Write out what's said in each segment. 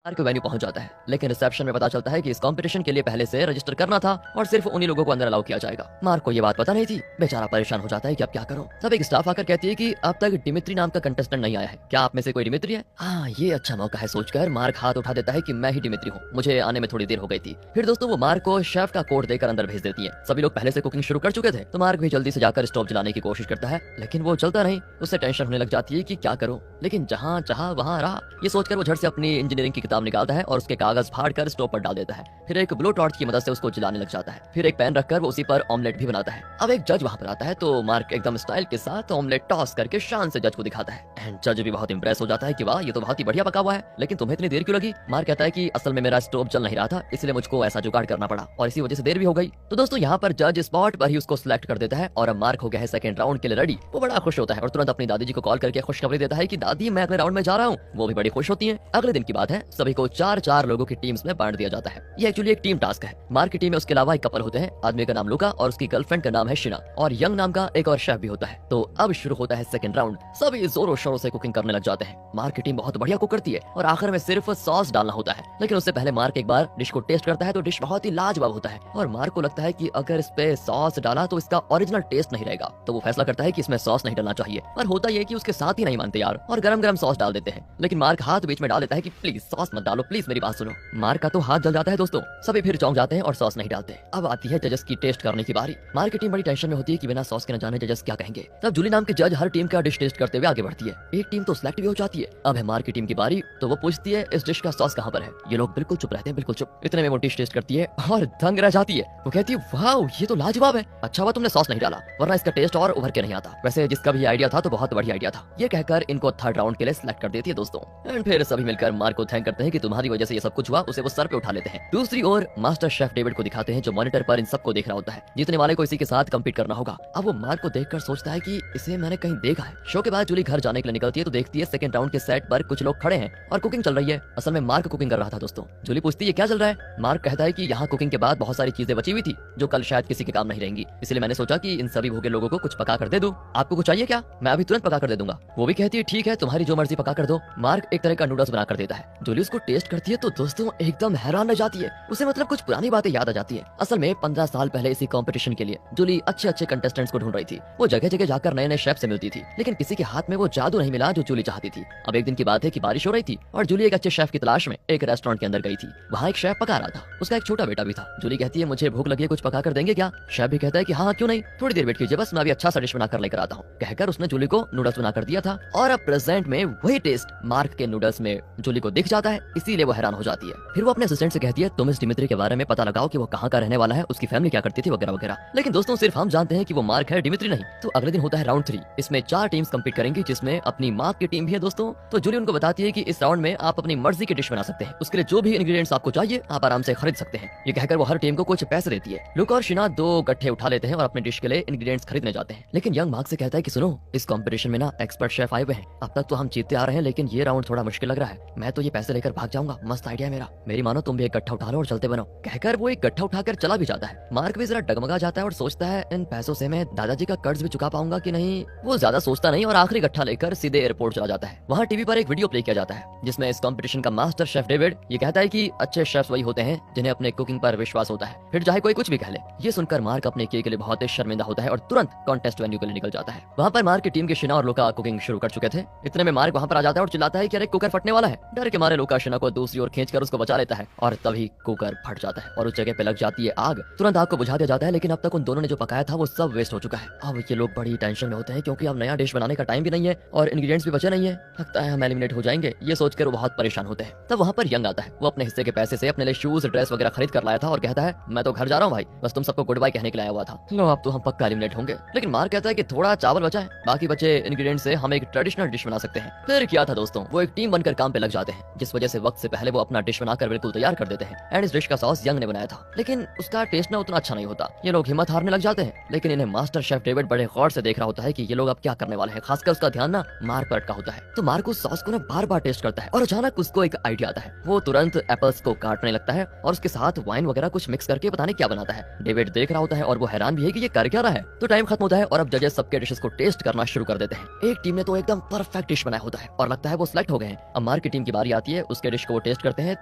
Mark venue पहुंच जाता है, लेकिन रिसेप्शन में पता चलता है कि इस कंपटीशन के लिए पहले से रजिस्टर करना था और सिर्फ उन्हीं लोगों को अंदर अलाउ किया जाएगा। मार्क को ये बात पता नहीं थी, बेचारा परेशान हो जाता है कि अब क्या करूं। तब एक स्टाफ आकर कहती है कि अब तक डिमित्री नाम का कंटेस्टेंट नहीं आया है, क्या आप में से कोई डिमित्री है? हाँ, ये अच्छा मौका है सोचकर मार्क हाथ उठा देता है कि मैं ही डिमित्री हूँ, मुझे आने में थोड़ी देर हो गई थी। फिर दोस्तों वो मार्क को शेफ का कोड देकर अंदर भेज देती है। सभी लोग पहले से कुकिंग शुरू कर चुके थे, तो मार्क भी जल्दी से जाकर स्टोव जलाने की कोशिश करता है, लेकिन वो चलता नहीं। उससे टेंशन होने लग जाती है कि क्या करूं, लेकिन जहां चाहा वहां रहा। ये सोचकर वो झट से अपनी इंजीनियरिंग की किताब निकालता है और उसके कागज फाड़कर स्टोव पर डाल देता है। फिर एक ब्लो टॉर्च की मदद से उसको जलाने लग जाता है। फिर एक पैन रखकर वो उसी पर ऑमलेट भी बनाता है। अब एक जज वहां पर आता है, तो मार्क एकदम स्टाइल के साथ ऑमलेट टॉस करके शान से जज को दिखाता है। एंड जज भी बहुत इंप्रेस हो जाता है कि वाह, ये तो बहुत ही बढ़िया पका हुआ है, लेकिन तुम्हें इतनी देर क्यों लगी? मार्क कहता है कि असल में मेरा स्टोव जल नहीं रहा था, इसलिए मुझको ऐसा जुगाड़ करना पड़ा और इसी वजह से देर भी हो गई। तो दोस्तों यहाँ पर जज स्पॉट पर ही उसको सिलेक्ट कर देता है और अब मार्क हो गया है सेकंड राउंड के लिए रेडी। वो बड़ा खुश होता है और तुरंत अपनी दादी जी को कॉल करके खुशखबरी देता है कि दादी, मैं अगले राउंड में जा रहा हूँ। वो भी बड़ी खुश होती है। अगले दिन की बात है, सभी को 4-4 लोगों की टीम्स में बांट दिया जाता है। ये एक्चुअली एक टीम टास्क है। मार्क की टीम में उसके अलावा एक कपल होते हैं, आदमी का नाम लुका और उसकी गर्लफ्रेंड का नाम है शिना, और यंग नाम का एक और शेफ भी होता है। तो अब शुरू होता है सेकंड राउंड। सभी जोरों शोरों से कुकिंग करने लग जाते हैं। मार्क की टीम बहुत बढ़िया कुक करती है और आखिर में सिर्फ सॉस डालना होता है, लेकिन उससे पहले मार्क एक बार डिश को टेस्ट करता है तो डिश बहुत ही लाजवाब होता है और मार्क को लगता है कि अगर इस पे सॉस डाला तो इसका ओरिजिनल टेस्ट नहीं रहेगा। तो वो फैसला करता है कि इसमें सॉस नहीं डालना चाहिए, पर होता यह कि उसके साथ ही नहीं मानते यार और गरम गरम सॉस डाल देते हैं। लेकिन मार्क हाथ बीच में डाल देता है कि प्लीज सॉस मत डालो, प्लीज मेरी बात सुनो। मार्क का तो हाथ जल जाता है दोस्तों। सभी फिर चौंक जाते हैं और सॉस नहीं डालते। अब आती है जजेस की टेस्ट करने की बारी। मार्क की टीम बड़ी टेंशन में होती है कि बिना सॉस के न जाने जजेस क्या कहेंगे। तब जूली नाम के जज हर टीम का डिश टेस्ट करते हुए आगे बढ़ती है। एक टीम तो सिलेक्ट भी हो जाती है। अब है मार्क की टीम की बारी, तो वो पूछती है इस डिश का सॉस कहाँ पर है? ये लोग बिल्कुल चुप रहते हैं, बिल्कुल चुप। इतने में वो डिश टेस्ट करती है और दंग रह जाती है। वो कहती है वाह, ये तो लाजवाब है, अच्छा हुआ तुमने सॉस नहीं डाला, वरना इसका टेस्ट और उभर के नहीं आता। वैसे जिसका भी आइडिया था तो बहुत बढ़िया आइडिया था। ये कहकर इनको थर्ड राउंड के लिए सिलेक्ट कर देती है दोस्तों। एंड फिर सभी मिलकर मार्क को थैंक करते हैं कि तुम्हारी वजह से ये सब कुछ हुआ। उसे वो सर पे उठा लेते हैं। दूसरी ओर मास्टर शेफ डेविड को दिखाते हैं, जो मॉनिटर पर इन सबको देख रहा होता है। जीतने वाले को इसी के साथ कम्पीट करना होगा। अब वो मार्क को देखकर सोचता है कि इसे मैंने कहीं देखा है। शो के बाद जूली घर जाने के लिए निकलती है तो देखती है सेकंड राउंड के सेट पर कुछ लोग खड़े हैं और कुकिंग चल रही है। असल में मार्क कुकिंग कर रहा था दोस्तों। जूली पूछती है क्या चल रहा है? मार्क कहता है कि यहाँ कुकिंग के बाद बहुत सारी चीजें बची हुई थी जो कल शायद किसी के काम नहीं रहेंगी, इसलिए मैंने सोचा कि इन सभी भूखे लोगों को कुछ पका कर दे दूं। आपको कुछ चाहिए क्या? मैं अभी तुरंत पका कर दे दूंगा। वो भी कहती है ठीक है, तुम्हारी जो मर्जी पका कर दो। मार्क एक तरह का नूडल्स बना कर देता है। जूली उसको टेस्ट करती है तो दोस्तों एकदम हैरान रह जाती है। उसे मतलब कुछ पुरानी बातें याद आ जाती है। असल में 15 साल पहले इसी कंपटीशन के लिए जूली अच्छे अच्छे कंटेस्टेंट्स को ढूंढ रही थी। वो जगह जगह जाकर नए नए शेफ से मिलती थी, लेकिन किसी के हाथ में वो जादू नहीं मिला जो जूली चाहती थी। अब एक दिन की बात है कि बारिश हो रही थी और जूली एक अच्छे शेफ की तलाश में एक रेस्टोरेंट के अंदर गई थी। वहाँ एक शेफ पका रहा था, उसका एक छोटा बेटा भी था। जूली कहती है मुझे भूख लगी है, कुछ पका कर देंगे क्या? शेफ भी कहता है कि हाँ क्यों नहीं, थोड़ी देर वेट कीजिए, बस मैं अभी अच्छा सा डिश बनाकर लेकर आता हूँ। कहकर उसने जूली को नूडल्स बनाकर दिया था और अब प्रेजेंट में वही टेस्ट मार्क के नूडल्स में जूली को दिख जाता है, इसीलिए वो हैरान हो जाती है। फिर वो अपने असिस्टेंट से कहती है तुम इस डिमित्री के बारे में पता लगाओ कि वो कहाँ का रहने वाला है, उसकी फैमिली क्या करती थी वगैरह वगैरह। लेकिन दोस्तों सिर्फ हम जानते हैं कि वो मार्क है, डिमित्री नहीं। तो अगले दिन होता है राउंड 3। इसमें 4 टीम्स कम्पीट करेंगी, जिसमें अपनी मार्क की टीम भी है दोस्तों। तो जूली उनको बताती है कि इस राउंड में आप अपनी मर्जी की डिश बना सकते हैं, उसके लिए जो भी इंग्रेडिएंट्स आपको चाहिए आप आराम से खरीद सकते हैं। ये कहकर वो हर टीम को कुछ पैसे देती है। लुक और शिना 2 गट्ठे उठा लेते हैं और अपने डिश के लिए इंग्रेडिएंट्स खरीदने जाते हैं। लेकिन यंग मार्क से कहता है कि सुनो, इस कंपटीशन में ना एक्सपर्ट शेफ आए हुए हैं। अब तक तो हम जीतते आ रहे हैं, लेकिन ये राउंड थोड़ा मुश्किल लग रहा है। मैं तो ये पैसे लेकर भाग जाऊंगा, मस्त आइडिया मेरा, मेरी मानो तुम भी एक गट्ठा उठा लो और चलते बनो। कहकर वो एक गट्ठा उठाकर चला भी जाता है। मार्क भी जरा डगमगा जाता है और सोचता है इन पैसों से मैं दादाजी का कर्ज भी चुका पाऊंगा कि नहीं। वो ज्यादा सोचता नहीं और आखिरी गट्ठा लेकर सीधे एयरपोर्ट चला जाता है। वहाँ टीवी पर एक वीडियो प्ले किया जाता है जिसमें इस कंपटीशन का मास्टर शेफ डेविड ये कहता है कि अच्छे शेफ वही होते हैं जिन्हें अपने कुकिंग पर विश्वास होता है, फिर चाहे कोई कुछ भी कह ले। ये सुनकर मार्क अपने किए के लिए बहुत ही शर्मिंदा होता है और तुरंत कॉन्टेस्ट वेन्यू के लिए निकल जाता है। वहाँ पर मार्क की टीम के शिना और लुका कुकिंग शुरू कर चुके थे। इतने में मार्क वहाँ पर आ जाता है और चिल्लाता है कि अरे कुकर फटने वाला है। डर के मारे लुका शिना को दूसरी ओर खींचकर उसको बचा लेता है और तभी कुकर फट जाता है और उस जगह पे लग जाती है आग। तुरंत आग को बुझा दिया जाता है, लेकिन अब तक उन दोनों ने जो पकाया था वो सब वेस्ट हो चुका है। अब ये लोग बड़ी टेंशन में होते हैं क्योंकि अब नया डिश बनाने का टाइम भी नहीं है और इंग्रेडिएंट्स भी बचे नहीं है। लगता है हम एलिमिनेट हो जाएंगे, ये सोचकर वो बहुत परेशान होते हैं। तब वहाँ पर यंग आता है। वो अपने हिस्से के पैसे से अपने लिए शूज ड्रेस वगैरह खरीद कर लाया था और कहता है मैं तो घर जा रहा हूँ भाई, बस तुम सबको गुड बाय कहने के लिए आया हुआ था। लो अब तो हम पक्का एलिमिनेट होंगे। लेकिन मार्क कहता है कि थोड़ा चावल बचा है, बाकी बचे इंग्रेडिएंट्स से हम एक ट्रेडिशनल डिश बना सकते हैं। फिर क्या था दोस्तों, वो एक टीम बनकर काम पे लग जाते हैं, जिस वजह से वक्त से पहले वो अपना डिश बनाकर बिल्कुल तैयार कर देते हैं। एंड इस डिश का सॉस यंग ने बनाया था, लेकिन उसका टेस्ट ना उतना अच्छा नहीं होता। ये लोग हिम्मत हारने लग जाते हैं, लेकिन इन्हें मास्टर शेफ डेविड बड़े गौर से देख रहा होता है कि ये लोग अब क्या करने वाले हैं। खासकर उसका ध्यान ना मार्क पर अटका होता है। तो मार्क उस सॉस को ना बार बार टेस्ट करता है और अचानक उसको एक आइडिया आता है। वो तुरंत एप्पल्स को काटने लगता है और उसके साथ वाइन वगैरह कुछ मिक्स करके पता नहीं क्या बनाता है। डेविड देख रहा होता है और वो हैरान भी है कि ये कर क्या रहा है। तो टाइम खत्म होता है और अब जजेस सबके डिशेस को टेस्ट करना शुरू कर देते हैं। एक टीम ने तो एकदम परफेक्ट डिश बनाया होता है और लगता है वो सिलेक्ट हो गए हैं। अब मार्क की टीम की बारी आती है। उसके डिश को वो टेस्ट करते हैं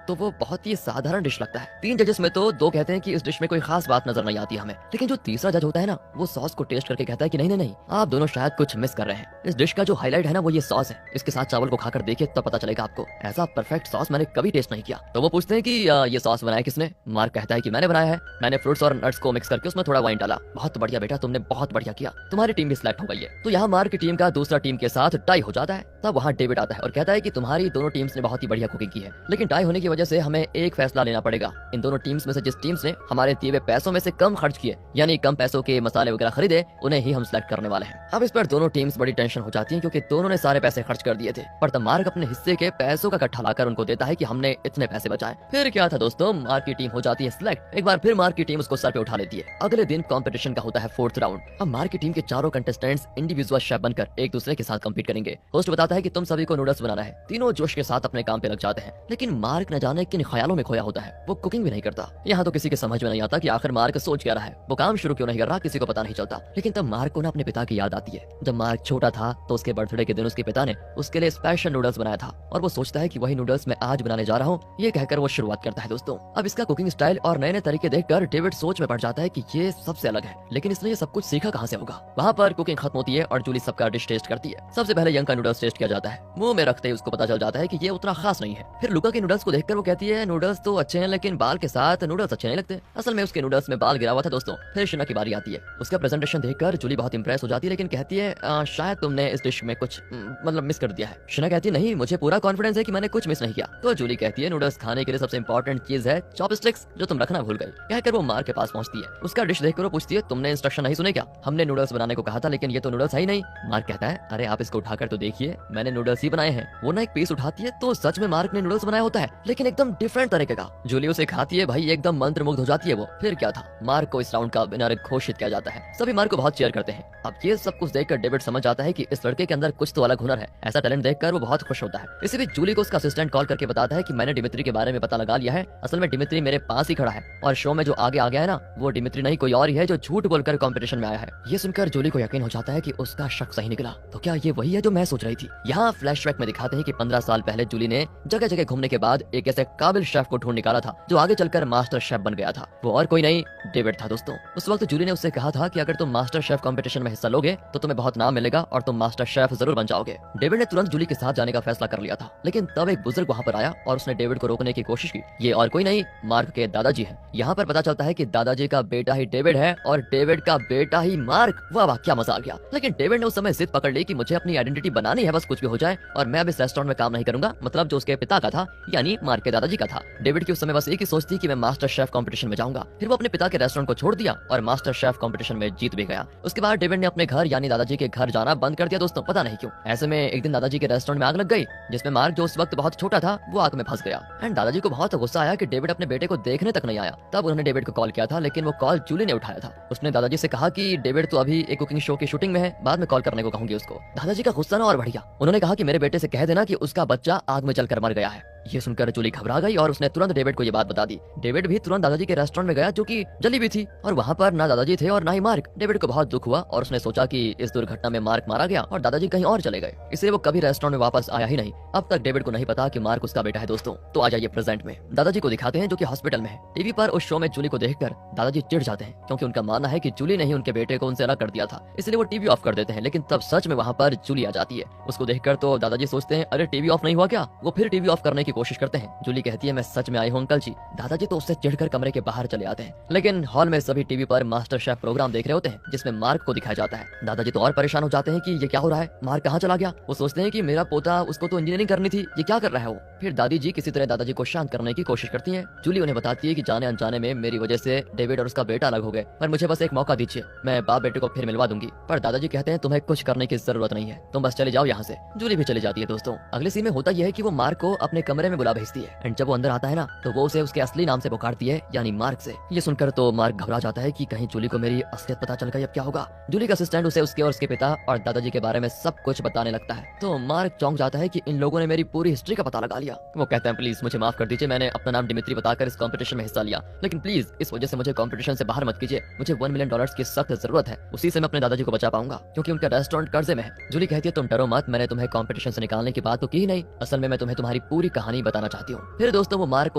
तो वो बहुत ही साधारण डिश लगता है। 3 जजेस में तो 2 कहते हैं कि इस डिश में कोई खास बात नजर नहीं आती हमें, लेकिन जो तीसरा जज होता है ना, वो सॉस को टेस्ट करके कहता है कि नहीं नहीं नहीं, आप दोनों शायद कुछ मिस कर रहे हैं। इस डिश का जो हाईलाइट है ना, वो ये सॉस है। इसके साथ चावल को खाकर देखिए तब पता चलेगा आपको। ऐसा परफेक्ट सॉस मैंने कभी टेस्ट नहीं किया। तो वो पूछते हैं कि ये सॉस बनाया किसने? मार्क कहता है कि मैंने बनाया है। मैंने फ्रूट्स और नट्स को मिक्स करके उसमें थोड़ा वाइन डाला। बहुत बढ़िया बेटा, तुमने बहुत बढ़िया किया। तुम्हारी टीम भी सिलेक्ट हो गई है। तो यहाँ मार्क की टीम का दूसरा टीम के साथ टाई हो जाता है। तब वहाँ डेविड आता है और कहता है कि तुम्हारी दोनों टीम्स ने बहुत ही बढ़िया कुकिंग की है, लेकिन टाई होने की वजह से हमें एक फैसला लेना पड़ेगा। इन दोनों टीम्स में से जिस टीम्स ने हमारे दिए हुए पैसों में से कम खर्च किए, यानी कम पैसों के मसाले वगैरह खरीदे, उन्हें ही हम सिलेक्ट करने वाले हैं। अब इस पर दोनों टीम्स बड़ी टेंशन हो जाती है, क्योंकि दोनों ने सारे पैसे खर्च कर दिए थे। पर तब मार्क अपने हिस्से के पैसों का इकट्ठा लाकर उनको देता है कि हमने इतने पैसे बचाए। फिर क्या था दोस्तों, मार्क की टीम हो जाती है सिलेक्ट। एक बार फिर मार्क की टीम उसको सर पे उठा लेती है। अगले दिन कंपटीशन का होता है 4th राउंड। अब मार्क की टीम के चारों कंटेस्टेंट्स इंडिविजुअल शेफ बनकर एक दूसरे के साथ कम्पीट करेंगे। होस्ट बताता है कि तुम सभी को नूडल्स बनाना है। तीनों जोश के साथ अपने काम पे लग जाते हैं, लेकिन मार्क न जाने किन ख्यालों में खोया होता है। वो कुकिंग भी नहीं करता। यहाँ तो किसी के समझ में नहीं आता कि आखिर मार्क सोच क्या रहा है। वो काम शुरू क्यों नहीं कर रहा, किसी को पता नहीं चलता। लेकिन तब मार्क को ना अपने पिता की याद आती है। जब मार्क छोटा था तो उसके बर्थडे के दिन उसके पिता ने उसके लिए स्पेशल नूडल्स बनाया था, और वो सोचता है कि वही नूडल्स मैं आज बनाने जा रहा हूँ। ये कहकर वो शुरुआत करता है दोस्तों। अब इसका कुकिंग स्टाइल और नए नए तरीके देखकर डेविड सोच में पड़ जाता है कि ये सबसे अलग है, लेकिन इसने ये सब कुछ सीखा कहाँ से होगा। वहाँ पर कुकिंग खत्म होती है और जूली सबका डिश टेस्ट करती है। सबसे पहले यंग का नूडल्स टेस्ट किया जाता है। मुंह में रखते ही उसको पता चल जाता है कि ये उतना खास नहीं है। फिर लुका के नूडल्स को देखकर वो कहती है नूडल्स तो अच्छे हैं, लेकिन बाल के साथ नूडल्स अच्छे नहीं लगते। असल में उसके नूडल्स में बाल गिरा हुआ था दोस्तों। फिर शिना की बारी आती है। उसका प्रेजेंटेशन देखकर जूली बहुत इंप्रेस हो जाती है, लेकिन कहती है शायद तुमने इस डिश में कुछ मतलब मिस कर दिया है। शिना कहती है नहीं, मुझे पूरा कॉन्फिडेंस है कि मैंने कुछ मिस नहीं किया। तो जूली कहती है नूडल्स खाने के लिए सबसे इंपॉर्टेंट चीज है चॉपस्टिक्स, जो तुम रखना भूल गई। कहकर वो मार्क के पास पहुंचती है। उसका डिश देखकर वो पूछती है तुमने इंस्ट्रक्शन नहीं सुने क्या? हमने नूडल्स बनाने को कहा था, लेकिन ये तो नूडल्स है ही नहीं। मार्क कहता है अरे आप इसको उठाकर तो देखिए, मैंने नूडल्स ही बनाए हैं। वो ना एक पीस उठाती है तो सच में मार्क ने नूडल्स बनाया होता है, लेकिन एकदम डिफरेंट तरीके का। जूली उसे खाती है, भाई एकदम मंत्रमुग्ध हो जाती है वो। फिर क्या था, मार्क को इस राउंड का विनर घोषित किया जाता है। सभी मार्क को बहुत चीयर करते हैं। अब ये सब कुछ देखकर डेविड समझ जाता है कि इस लड़के के अंदर कुछ तो अलग हुनर है। ऐसा टैलेंट देखकर वो बहुत खुश होता है। इसी बीच जूली को उसका असिस्टेंट कॉल करके बताता है कि मैंने डिमित्री के बारे में पता लगा लिया है। असल में डिमित्री मेरे पास ही खड़ा है, और शो में जो आगे आ गया है ना, वो डिमित्री नहीं कोई और ही है जो झूठ बोलकर कंपटीशन में आया है। ये सुनकर जूली को यकीन हो जाता है कि उसका शक सही निकला। तो क्या ये वही है जो मैं सोच रही थी? यहाँ फ्लैशबैक में दिखाते हैं कि 15 साल पहले जूली ने जगह जगह घूमने के बाद एक ऐसे काबिल शेफ को ढूंढ निकाला था जो आगे चलकर मास्टर शेफ बन गया था। वो और कोई नहीं, डेविड था दोस्तों। उस वक्त जूली ने उससे कहा था कि अगर तुम मास्टर शेफ कंपटीशन में हिस्सा लोगे तो तुम्हें बहुत नाम मिलेगा और तुम मास्टर शेफ जरूर बन जाओगे। डेविड ने तुरंत जूली के साथ जाने का फैसला कर लिया था, लेकिन तब एक बुजुर्ग वहाँ पर आया और उसने डेविड को रोकने की कोशिश की। ये और कोई नहीं, मार्क के दादाजी हैं। यहाँ पर पता चलता है कि दादाजी का बेटा ही डेविड है और डेविड का बेटा ही मार्क। वाह वाह, क्या मजा आ गया। लेकिन डेविड ने उस समय जिद पकड़ ली कि मुझे अपनी आइडेंटिटी बनानी है, बस कुछ भी हो जाए, और मैं अब इस रेस्टोरेंट में काम नहीं करूंगा। मतलब जो उसके पिता का था, यानी मार्क के दादाजी का था। डेविड की उस समय बस एक ही सोच थी कि मैं मास्टर शेफ कंपटीशन में जाऊंगा। फिर वो अपने पिता के रेस्टोरेंट को छोड़ दिया और मास्टर शेफ कंपटीशन में जीत भी गया। उसके बाद डेविड ने अपने घर यानी दादाजी के घर जाना बंद कर दिया दोस्तों, पता नहीं क्यों। ऐसे में एक दिन दादाजी के रेस्टोरेंट में आग लग गई, जिसमें मार्क जो उस वक्त बहुत छोटा था वो आग में फंस गया। एंड दादाजी को बहुत गुस्सा आया कि डेविड अपने बेटे को देखने तक नहीं आया। तब उन्होंने डेविड को कॉल किया था, लेकिन वो कॉल जूली ने उठाया था। उसने दादाजी से कहा कि डेविड तो अभी एक कुकिंग शो की शूटिंग में है, बाद में कॉल करने को कहूंगी उसको। दादाजी का गुस्सा ना और बढ़ गया। उन्होंने कहा कि मेरे बेटे से कह देना कि उसका बच्चा आग में जलकर मर गया है। ये सुनकर जूली घबरा गई और उसने तुरंत डेविड को ये बात बता दी। डेविड भी तुरंत दादाजी के रेस्टोरेंट में गया, जो कि जली भी थी, और वहाँ पर ना दादाजी थे और ना ही मार्क। डेविड को बहुत दुख हुआ और उसने सोचा कि इस दुर्घटना में मार्क मारा गया और दादाजी कहीं और चले गए, इसलिए वो कभी रेस्टोरेंट में वापस आया ही नहीं। अब तक डेविड को नहीं पता कि मार्क उसका बेटा है दोस्तों। तो आ जाइए प्रेजेंट में। दादाजी को दिखाते हैं जो कि हॉस्पिटल में है। टीवी पर उस शो में जूली को देखकर दादाजी चिढ़ जाते हैं, क्योंकि उनका मानना है कि जूली ने ही उनके बेटे को उनसे अलग कर दिया था, इसलिए वो टीवी ऑफ कर देते हैं। लेकिन तब सच में वहाँ पर जूली आ जाती है। उसको देखकर तो दादाजी सोचते हैं अरे टीवी ऑफ नहीं हुआ क्या। वो फिर टीवी ऑफ करने की कोशिश करते हैं। जूली कहती है मैं सच में आई हूँ अंकल जी। दादाजी तो उससे चिढ़कर कमरे के बाहर चले आते हैं, लेकिन हॉल में सभी टीवी पर मास्टर शेफ प्रोग्राम देख रहे होते हैं, जिसमें मार्क को दिखाया जाता है। दादाजी तो और परेशान हो जाते हैं कि ये क्या हो रहा है, मार्क कहाँ चला गया। वो सोचते हैं कि मेरा पोता, उसको तो इंजीनियरिंग करनी थी, ये क्या कर रहा है वो। फिर दादी जी किसी तरह दादाजी को शांत करने की कोशिश करती है। जूली उन्हें बताती है कि जाने अनजाने में मेरी वजह से डेविड और उसका बेटा अलग हो गए, पर मुझे बस एक मौका दीजिए, मैं बाप बेटे को फिर मिलवा दूंगी। पर दादाजी कहते हैं तुम्हें कुछ करने की जरूरत नहीं है, तुम बस चले जाओ यहाँ से। जूली भी चली जाती है दोस्तों। अगले सीन में होता यह है कि वो मार्क को अपने कमरे में बुला भेजती है, एंड जब वो अंदर आता है ना, तो वो उसे उसके असली नाम से पुकारती है, यानी मार्क से। ये सुनकर तो मार्क घबरा जाता है कि कहीं जूली को मेरी असलियत पता चल गई, अब क्या होगा। जूली का असिस्टेंट उसे उसके और उसके पिता और दादाजी के बारे में सब कुछ बताने लगता है। तो मार्क चौंक जाता है कि इन लोगों ने मेरी पूरी हिस्ट्री का पता लगा लिया। वो कहते हैं प्लीज मुझे माफ कर दीजिए, मैंने अपना नाम डिमित्री बताकर इस कंपटीशन में हिस्सा लिया, लेकिन प्लीज इस वजह से मुझे कंपटीशन से बाहर मत कीजिए। मुझे $1 मिलियन की सख्त जरूरत है, उसी से मैं अपने दादाजी को बचा पाऊंगा, क्योंकि उनका रेस्टोरेंट कर्जे में है। जूली कहती है तुम डरो मत, मैंने तुम्हें कंपटीशन से निकालने की बात तो की ही नहीं। असल में मैं तुम्हें तुम्हारी पूरी कहानी कहानी बताना चाहती हूँ। फिर दोस्तों वो मार्क को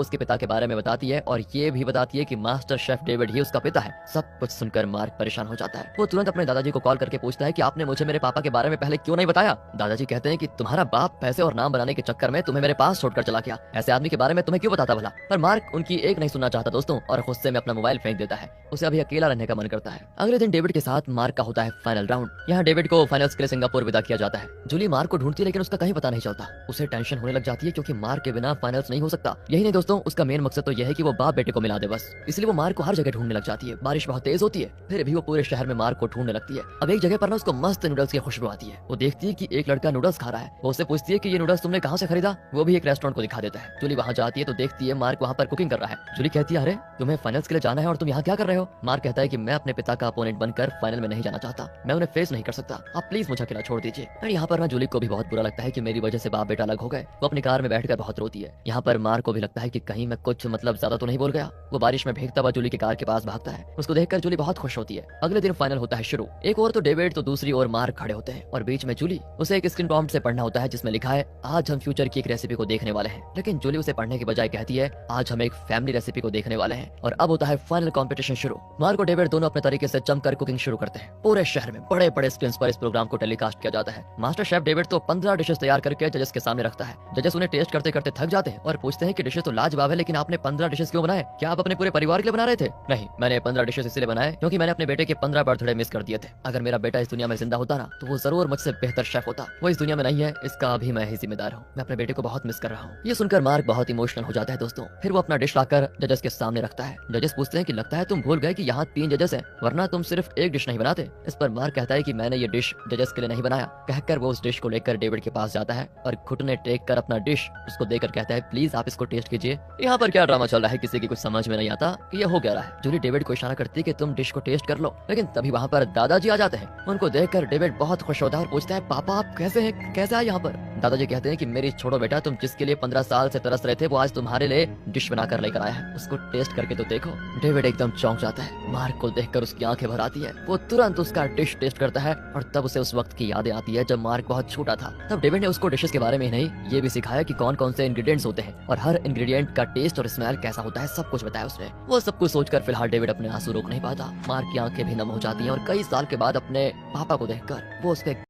उसके पिता के बारे में बताती है और ये भी बताती है कि मास्टर शेफ डेविड ही उसका पिता है। सब कुछ सुनकर मार्क परेशान हो जाता है। वो तुरंत अपने दादाजी को कॉल करके पूछता है कि आपने मुझे मेरे पापा के बारे में पहले क्यों नहीं बताया। दादाजी कहते हैं कि तुम्हारा बाप पैसे और नाम बनाने के चक्कर में तुम्हें मेरे पास छोड़कर चला गया, ऐसे आदमी के बारे में तुम्हें क्यों बताता भला। पर मार्क उनकी एक नहीं सुनना चाहता दोस्तों और गुस्से में अपना मोबाइल फेंक देता है। उसे अभी अकेला रहने का मन करता है। अगले दिन डेविड के साथ मार्क का होता है फाइनल राउंड। यहाँ डेविड को फाइनल्स के लिए सिंगापुर विदा किया जाता है। जूली मार्क को ढूंढती है लेकिन उसका कहीं पता नहीं चलता। उसे टेंशन होने लग जाती है क्योंकि मार्क के बिना फाइनल्स नहीं हो सकता। यही नहीं दोस्तों, उसका मेन मकसद तो यह है कि वो बाप बेटे को मिला दे बस। इसलिए वो मार्क को हर जगह ढूंढने लग जाती है। बारिश बहुत तेज होती है, फिर भी वो पूरे शहर में मार्क को ढूंढने लगती है। अब एक जगह पर ना उसको मस्त नूडल्स की खुशबू आती है। वो देखती है कि एक लड़का नूडल्स खा रहा है। वो उससे पूछती है कि ये नूडल्स तुमने कहाँ से खरीदा। वो भी एक रेस्टोरेंट को दिखा देता है। जूली वहाँ जाती है तो देखती है मार्क वहाँ पर कुकिंग कर रहा है। जूली कहती है अरे तुम्हें फाइनल्स के लिए जाना है और तुम यहाँ क्या कर रहे हो। मार्क कहता है कि मैं अपने पिता का अपोनेंट बनकर फाइनल में नहीं जाना चाहता, मैं उन्हें फेस नहीं कर सकता, आप प्लीज मुझे अकेला छोड़ दीजिए। और यहाँ पर ना जूली को भी बहुत बुरा लगता है कि मेरी वजह से बाप बेटा अलग हो गए। वो अपनी कार में बैठकर बहुत रोती है। यहाँ पर मार्क को भी लगता है कि कहीं मैं कुछ ज्यादा तो नहीं बोल गया। वो बारिश में भीगता हुआ जूली की कार के पास भागता है। उसको देखकर जूली बहुत खुश होती है। अगले दिन फाइनल होता है शुरू। एक और तो डेविड तो दूसरी ओर मार्क खड़े होते हैं और बीच में जूली। उसे एक स्क्रीन प्रॉम्प्ट से पढ़ना होता है जिसमें लिखा है आज हम फ्यूचर की एक रेसिपी को देखने वाले हैं। लेकिन जूली उसे पढ़ने की बजाय कहती है आज हम एक फैमिली रेसिपी को देखने वाले हैं। और अब होता है फाइनल कंपटीशन शुरू। मार्क और डेविड दोनों अपने तरीके से जमकर कुकिंग शुरू करते हैं। पूरे शहर में बड़े बड़े स्क्रीन पर इस प्रोग्राम को टेलीकास्ट किया जाता है। मास्टर शेफ डेविड तो 15 डिशेस तैयार करके जजेस के सामने रखता है। जजेस उन्हें टेस्ट करते करते थक जाते हैं और पूछते हैं कि डिशेस तो लाजवाब है लेकिन आपने 15 डिशेस क्यों बनाए, क्या आप अपने पूरे परिवार के लिए बना रहे थे। नहीं, मैंने 15 डिशेस इसलिए बनाए क्योंकि मैंने अपने बेटे के 15 बर्थडे मिस कर दिए थे। अगर मेरा बेटा इस दुनिया में जिंदा होता ना तो वो जरूर मुझसे बेहतर शेफ होता। वो इस दुनिया में नहीं है, इसका अभी मैं ही जिम्मेदार हूँ। मैं अपने बेटे को बहुत मिस कर रहा हूँ। ये सुनकर मार्क बहुत इमोशनल हो जाता है दोस्तों। फिर वो अपना डिश लाकर जजेस के सामने रखता है। जजेस पूछते हैं कि लगता है तुम भूल गए कि यहाँ 3 जजेस हैं, वरना तुम सिर्फ एक डिश नहीं बनाते। इस पर मार्क कहता है कि मैंने ये डिश जजेस के लिए नहीं बनाया। कहकर वो उस डिश को लेकर डेविड के पास जाता है और घुटने टेक कर अपना डिश उसको देकर कहता है प्लीज आप इसको टेस्ट कीजिए। यहाँ पर क्या ड्रामा चल रहा है किसी की कुछ समझ में नहीं आता कि ये हो क्या रहा है। जूली डेविड को इशारा करती है कि तुम डिश को टेस्ट कर लो, लेकिन तभी वहाँ पर दादाजी आ जाते हैं। उनको देखकर डेविड बहुत खुश होता है और पूछता है पापा आप कैसे हैं, कैसे आए यहाँ पर। दादाजी कहते हैं कि मेरी छोड़ो बेटा, तुम जिसके लिए 15 साल से तरस रहे थे वो आज तुम्हारे लिए डिश बनाकर लेकर आया है, उसको टेस्ट करके तो देखो। डेविड एकदम चौंक जाता है। मार्क को देखकर उसकी आंखें भर आती है। वो तुरंत उसका डिश टेस्ट करता है और तब उसे उस वक्त की यादें आती है जब मार्क बहुत छोटा था। तब डेविड ने उसको डिशेस के बारे में ही नहीं ये भी सिखाया कि कौन कौन से इंग्रेडिएंट्स होते हैं और हर इंग्रेडिएंट का टेस्ट और स्मेल कैसा होता है, सब कुछ बताया उसने। वो सब कुछ सोचकर फिलहाल डेविड अपने आंसू रोक नहीं पाता। मार्क की आंखें भी नम हो जाती हैं और कई साल के बाद अपने पापा को देखकर वो उसके